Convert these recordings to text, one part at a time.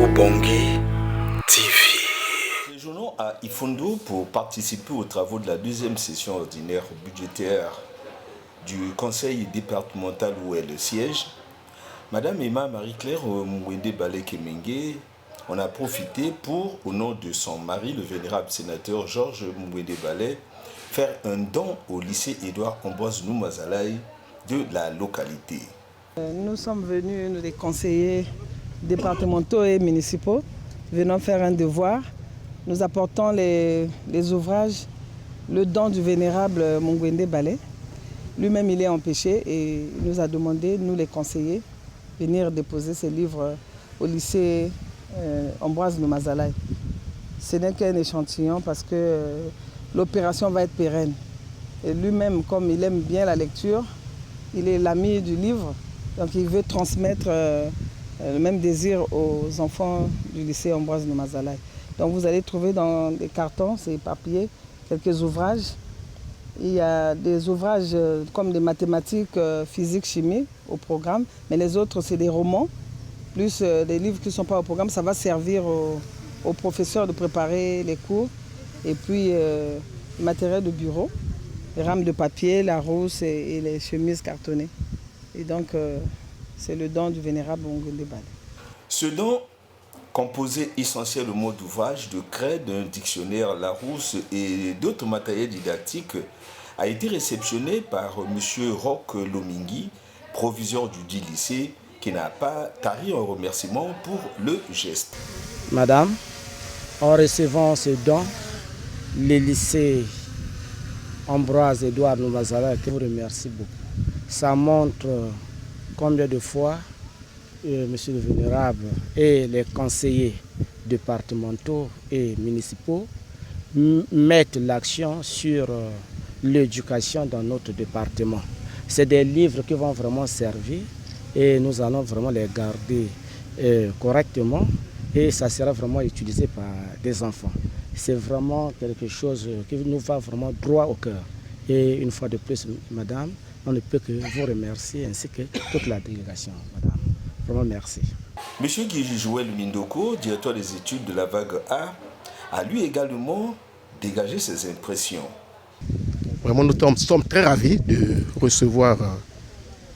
Ubongi TV. Séjournons à Ifondo pour participer aux travaux de la deuxième session ordinaire budgétaire du conseil départemental où est le siège. Madame Emma Marie-Claire Mwende Balé Kemenge, on a profité pour, au nom de son mari, le vénérable sénateur Georges Mwende Balé, faire un don au lycée Édouard Ambroise Noumazalaï de la localité. Nous sommes venus, nous les conseillers départementaux et municipaux, venons faire un devoir. Nous apportons les ouvrages, le don du vénérable Mwende Balé. Lui-même, il est empêché et il nous a demandé, nous les conseillers, venir déposer ses livres au lycée Ambroise Noumazalaï. Ce n'est qu'un échantillon parce que l'opération va être pérenne. Et lui-même, comme il aime bien la lecture, il est l'ami du livre, donc il veut transmettre le même désir aux enfants du lycée Ambroise Noumazalaï. Donc vous allez trouver dans des cartons, c'est éparpillé, quelques ouvrages. Il y a des ouvrages comme des mathématiques, physique, chimie au programme, mais les autres c'est des romans, plus des livres qui ne sont pas au programme. Ça va servir aux professeurs de préparer les cours. Et puis le matériel de bureau, les rames de papier, la rousse et les chemises cartonnées. Et donc c'est le don du vénérable Mwende Balé. Ce don, composé essentiellement d'ouvrages, de craie, d'un dictionnaire Larousse et d'autres matériels didactiques, a été réceptionné par M. Roch Lomingi, proviseur du dit lycée, qui n'a pas tari en remerciement pour le geste. Madame, en recevant ce don, le lycée Ambroise Édouard Noumazalaï vous remercie beaucoup. Ça montre combien de fois Monsieur le Vénérable et les conseillers départementaux et municipaux mettent l'action sur l'éducation dans notre département. C'est des livres qui vont vraiment servir et nous allons vraiment les garder correctement et ça sera vraiment utilisé par des enfants. C'est vraiment quelque chose qui nous va vraiment droit au cœur. Et une fois de plus, madame, on ne peut que vous remercier ainsi que toute la délégation, madame. Vraiment merci. Monsieur Guy Joël Mindoko, directeur des études de la vague A, a lui également dégagé ses impressions. Vraiment, nous sommes très ravis de recevoir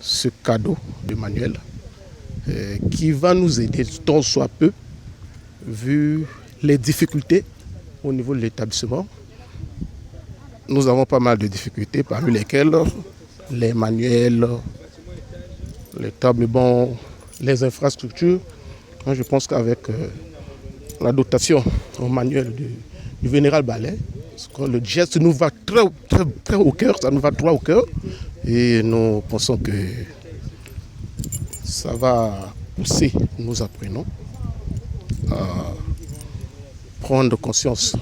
ce cadeau de Manuel qui va nous aider tant soit peu, vu les difficultés au niveau de l'établissement. Nous avons pas mal de difficultés, parmi lesquelles les manuels, les tables bancs, les infrastructures. Moi, je pense qu'avec la dotation au manuel du vénérable Balé, le geste nous va très au cœur, ça nous va droit au cœur. Et nous pensons que ça va pousser, nous apprenons, à prendre conscience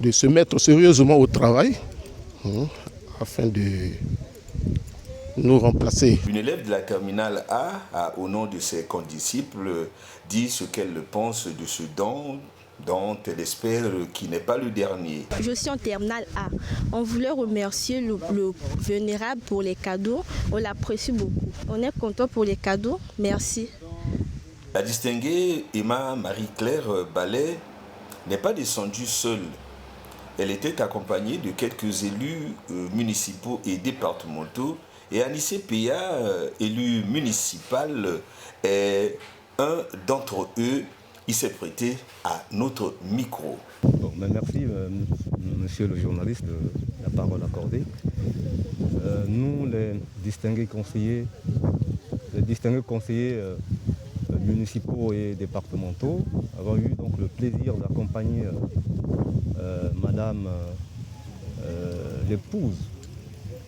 de se mettre sérieusement au travail afin de nous remplacer. Une élève de la terminale A, au nom de ses condisciples, dit ce qu'elle pense de ce don dont elle espère qu'il n'est pas le dernier. Je suis en terminale A. On voulait remercier le vénérable pour les cadeaux. On l'apprécie beaucoup. On est content pour les cadeaux. Merci. La distinguée Emma Marie-Claire Balé n'est pas descendue seule. Elle était accompagnée de quelques élus municipaux et départementaux. Et Anissé Péa, élu municipal, est un d'entre eux. Il s'est prêté à notre micro. Bon, merci, monsieur le journaliste, de la parole accordée. Nous, les distingués conseillers municipaux et départementaux, avons eu donc le plaisir d'accompagner madame l'épouse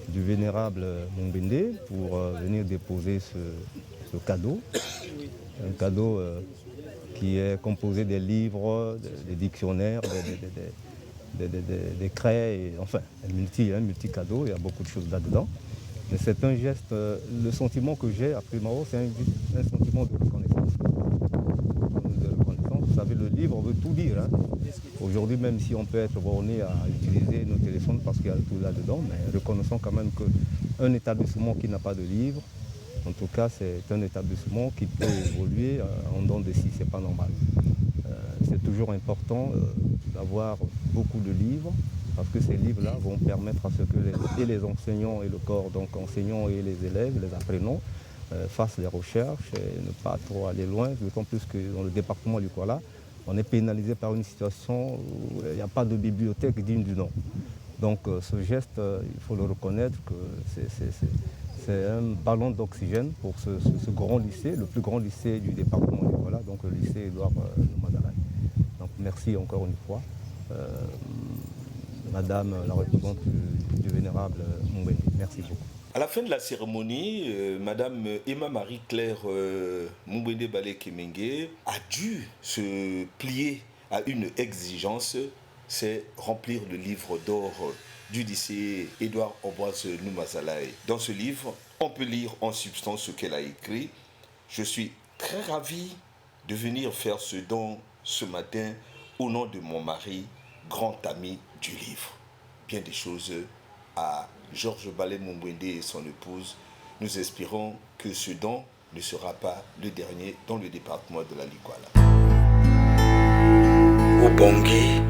du vénérable Mwende pour venir déposer ce cadeau. Un cadeau qui est composé des livres, des dictionnaires, des craies, et, enfin un multi-cadeau, il y a beaucoup de choses là-dedans. Mais c'est un geste, le sentiment que j'ai après Mao, c'est un sentiment de reconnaissance. Vous savez, le livre veut tout dire. Hein. Aujourd'hui, même si on peut être borné à utiliser nos téléphones parce qu'il y a tout là-dedans, mais reconnaissons quand même qu'un établissement qui n'a pas de livre, En tout cas, c'est un établissement qui peut évoluer en dents de scie, c'est pas normal. C'est toujours important d'avoir beaucoup de livres, parce que ces livres-là vont permettre à ce que les enseignants et le corps, donc enseignants et les élèves, les apprenants, fassent des recherches et ne pas trop aller loin, d'autant plus que dans le département du Kuala, on est pénalisé par une situation où il n'y a pas de bibliothèque digne du nom. Donc ce geste, il faut le reconnaître que c'est un ballon d'oxygène pour ce grand lycée, le plus grand lycée du département du Kuala, donc le lycée Édouard Noumazalaï. Donc merci encore une fois, Madame la représentante du vénérable Mumbende. Merci beaucoup. À la fin de la cérémonie, Madame Emma Marie-Claire Mumbende Balé Kemengue a dû se plier à une exigence, c'est remplir le livre d'or du lycée Édouard Ambroise Noumazalaï. Dans ce livre, on peut lire en substance ce qu'elle a écrit. Je suis très ravi de venir faire ce don ce matin au nom de mon mari, grand ami du livre. Bien des choses à Georges Balé Mumbende et son épouse. Nous espérons que ce don ne sera pas le dernier dans le département de la Likuala. Obongi.